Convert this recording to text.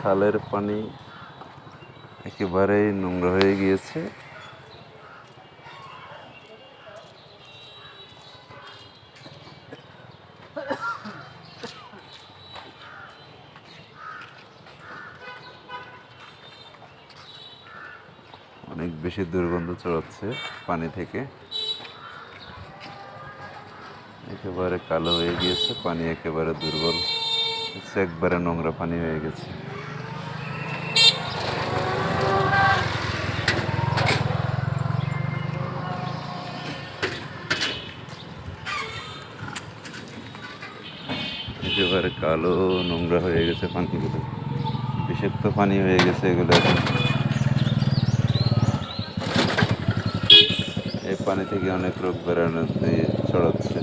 খালের পানি একেবারেই নোংরা হয়ে গিয়েছে। অনেক বেশি দুর্গন্ধ ছড়াচ্ছে পানি থেকে, একেবারে কালো হয়ে গিয়েছে পানি, একেবারে দুর্বল, একবারে নোংরা পানি হয়ে গেছে। একেবারে কালো নোংরা হয়ে গেছে পানিগুলো, বিষাক্ত পানি হয়ে গেছে এগুলো। এই পানি থেকে অনেক রোগ বেড়ানো ছড়াচ্ছে।